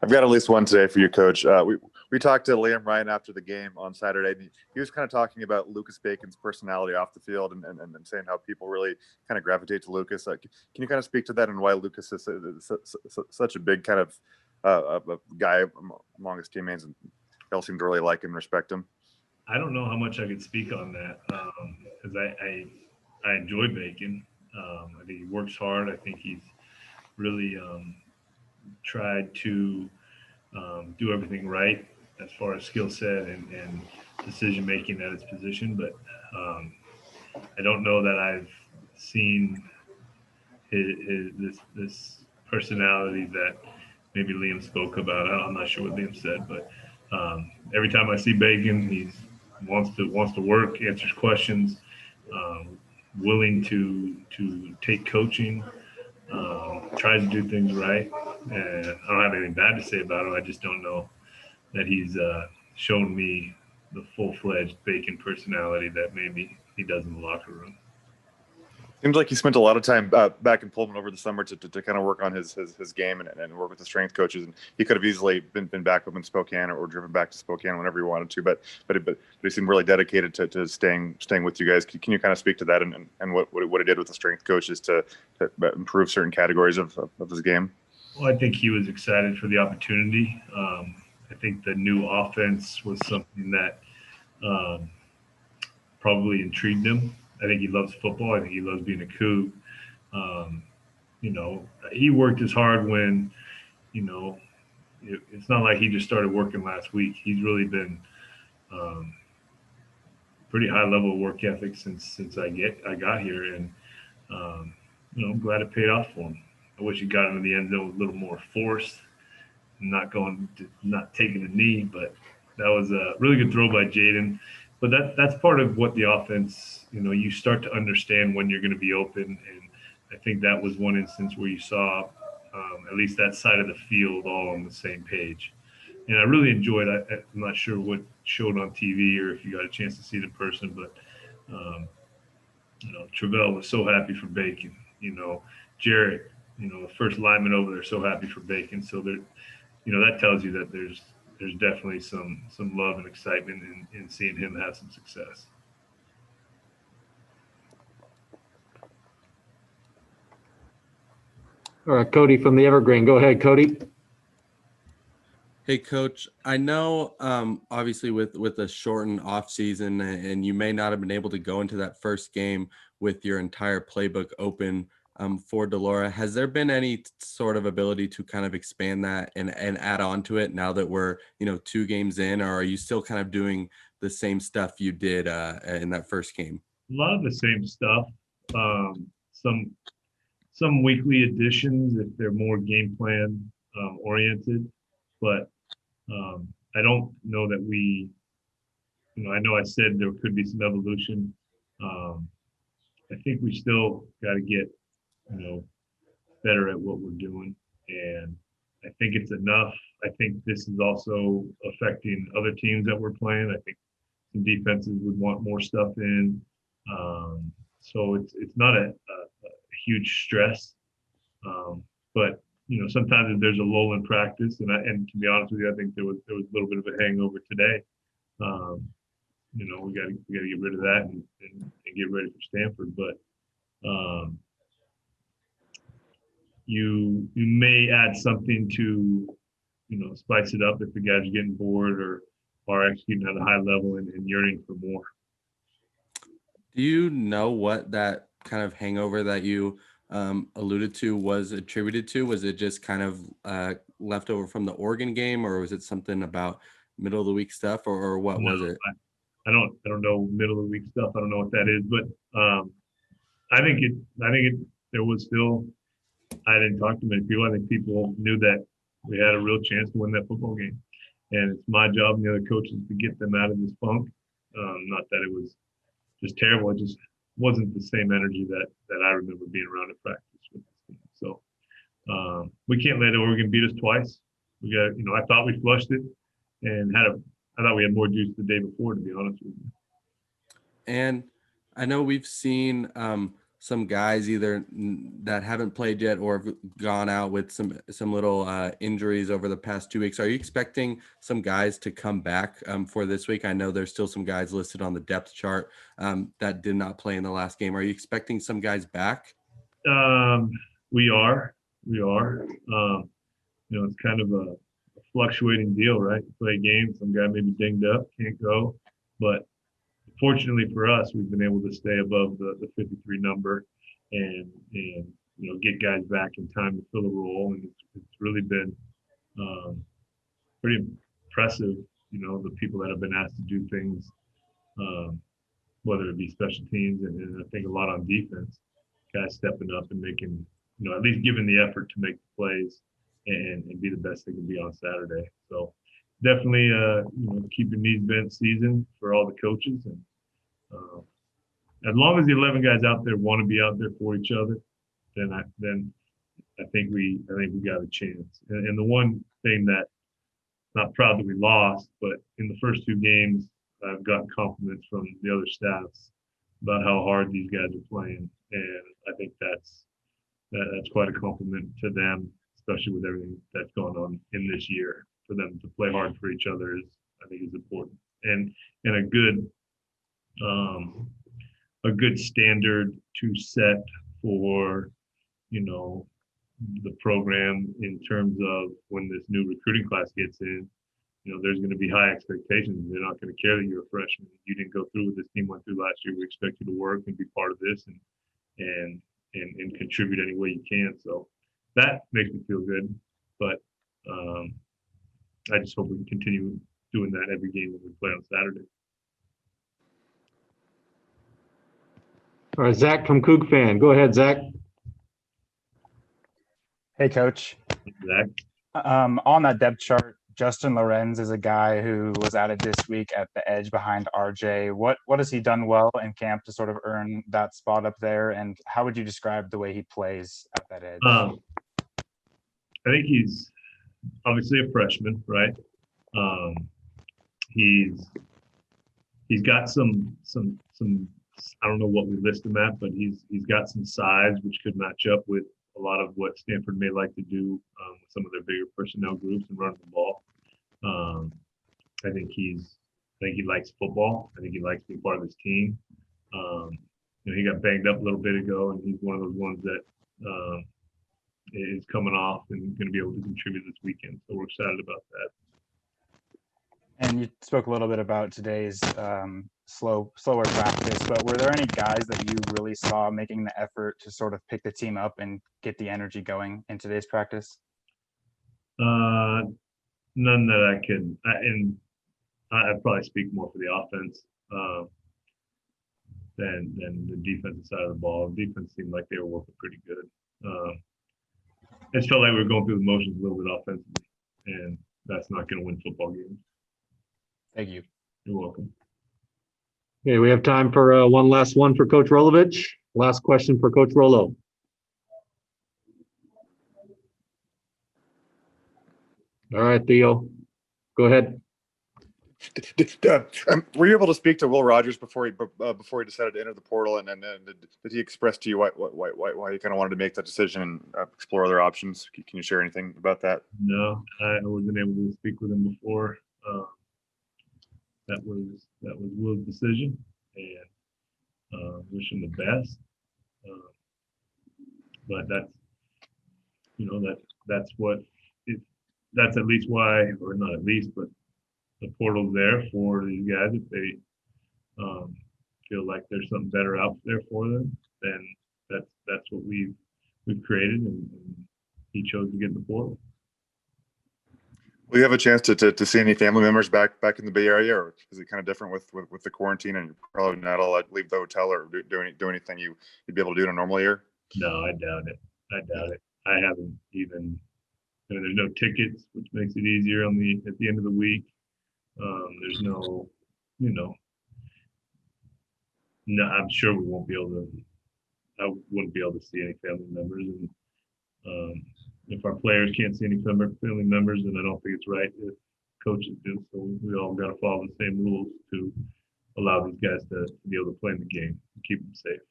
I've got at least one today for you, Coach. We talked to Liam Ryan after the game on Saturday, and he was kind of talking about Lucas Bacon's personality off the field and saying how people really kind of gravitate to Lucas. Can you kind of speak to that and why Lucas is such a big kind of a guy among his teammates, and they all seem to really like him and respect him? I don't know how much I could speak on that because I enjoy Bacon. I think he works hard. I think he's really tried to do everything right as far as skill set and decision making at his position. But I don't know that I've seen this personality that maybe Liam spoke about. I'm not sure what Liam said, but every time I see Bacon, he wants to work, answers questions, willing to take coaching, tries to do things right. And I don't have anything bad to say about him. I just don't know that he's shown me the full-fledged Bacon personality that maybe he does in the locker room. Seems like he spent a lot of time back in Pullman over the summer to kind of work on his game and work with the strength coaches. And he could have easily been back up in Spokane or driven back to Spokane whenever he wanted to. But he seemed really dedicated to staying with you guys. Can you kind of speak to that and what he did with the strength coaches to improve certain categories of his game? Well, I think he was excited for the opportunity. I think the new offense was something that probably intrigued him. I think he loves football. I think he loves being a Coug. He worked as hard when, it's not like he just started working last week. He's really been pretty high level of work ethic since I got here, and I'm glad it paid off for him. I wish he got into the end zone with a little more force, not taking a knee, but that was a really good throw by Jaden. But that's part of what the offense, you start to understand when you're going to be open. And I think that was one instance where you saw at least that side of the field all on the same page. And I really enjoyed it. I'm not sure what showed on TV or if you got a chance to see it in person, but, Travell was so happy for Bacon. Jarrett, the first lineman over there, so happy for Bacon. So there, that tells you that there's definitely some love and excitement in seeing him have some success. All right, Cody from the Evergreen. Go ahead, Cody. Hey, Coach. I know, obviously, with a shortened off season, and you may not have been able to go into that first game with your entire playbook open for Delora. Has there been any sort of ability to kind of expand that and add on to it now that we're 2 games in, or are you still kind of doing the same stuff you did in that first game? A lot of the same stuff. Some weekly additions if they're more game plan oriented, but I don't know that we. I know I said there could be some evolution. I think we still got to get better at what we're doing. And I think it's enough. I think this is also affecting other teams that we're playing. I think some defenses would want more stuff in. So it's not a huge stress. But sometimes if there's a lull in practice, and to be honest with you, I think there was a little bit of a hangover today. We got to get rid of that and get ready for Stanford. But you may add something to, spice it up if the guys are getting bored or are executing at a high level and yearning for more. Do you know what that kind of hangover that you alluded to was attributed to? Was it just kind of left over from the Oregon game, or was it something about middle of the week stuff, or what was it? I don't know middle of the week stuff. I don't know what that is, but I think there was still. I didn't talk to many people. I think people knew that we had a real chance to win that football game, and it's my job and the other coaches to get them out of this funk. Not that it was just terrible. It just wasn't the same energy that I remember being around at practice with this team. So we can't let Oregon beat us twice. We got, I thought we flushed it and I thought we had more juice the day before, to be honest with you. And I know we've seen some guys either that haven't played yet or have gone out with some little injuries over the past 2 weeks. Are you expecting some guys to come back for this week? I know there's still some guys listed on the depth chart that did not play in the last game. Are you expecting some guys back? We are. It's kind of a fluctuating deal, right? You play games, some guy may be dinged up, can't go. But fortunately for us, we've been able to stay above the 53 number and get guys back in time to fill a role. And it's really been pretty impressive, the people that have been asked to do things, whether it be special teams and I think a lot on defense, guys stepping up and making, at least giving the effort to make the plays and be the best they can be on Saturday. So definitely, keep your knees bent season for all the coaches. And as long as the 11 guys out there want to be out there for each other, then I think we got a chance. And the one thing that, not proud that we lost, but in the first 2 games, I've gotten compliments from the other staffs about how hard these guys are playing, and I think that's quite a compliment to them, especially with everything that's going on in this year. For them to play hard for each other I think is important, and a good standard to set for the program in terms of when this new recruiting class gets in. There's going to be high expectations. They're not going to care that you're a freshman. You didn't go through what this team went through last year. We expect you to work and be part of this and contribute any way you can. So that makes me feel good. But I just hope we can continue doing that every game that we play on Saturday. All right, Zach from Coug Fan. Go ahead, Zach. Hey, Coach. Zach? On that depth chart, Justin Lorenz is a guy who was added this week at the edge behind RJ. What has he done well in camp to sort of earn that spot up there? And how would you describe the way he plays at that edge? I think he's obviously a freshman, right? He's got some I don't know what we list him at, but he's got some size which could match up with a lot of what Stanford may like to do with some of their bigger personnel groups and running the ball. I think he likes football. I think he likes being part of his team. He got banged up a little bit ago, and he's one of those ones that is coming off and going to be able to contribute this weekend. So we're excited about that. And you spoke a little bit about today's slower practice, but were there any guys that you really saw making the effort to sort of pick the team up and get the energy going in today's practice? None that I can, and I'd probably speak more for the offense than the defensive side of the ball. The defense seemed like they were working pretty good. It just felt like we were going through the motions a little bit offensively, and that's not going to win football games. Thank you. You're welcome. Okay, we have time for one last one for Coach Rolovich. Last question for Coach Rolo. All right, Theo, go ahead. Were you able to speak to Will Rogers before he decided to enter the portal, and did he express to you why he kind of wanted to make that decision and explore other options? Can you share anything about that? No, I wasn't able to speak with him before. That was Will's decision, and wish him the best. But that's at least why, or not at least, but the portal's there for these guys. If they feel like there's something better out there for them, then that's what we've created, and he chose to get in the portal. Will you have a chance to see any family members back in the Bay Area, or is it kind of different with the quarantine and you're probably not allowed to leave the hotel or do anything you'd be able to do in a normal year? No, I doubt it. I haven't even. There's no tickets, which makes it easier at the end of the week. There's no, no. I'm sure we won't be able to. I wouldn't be able to see any family members, and if our players can't see any family members, then I don't think it's right if coaches do. So we all got to follow the same rules to allow these guys to be able to play in the game and keep them safe.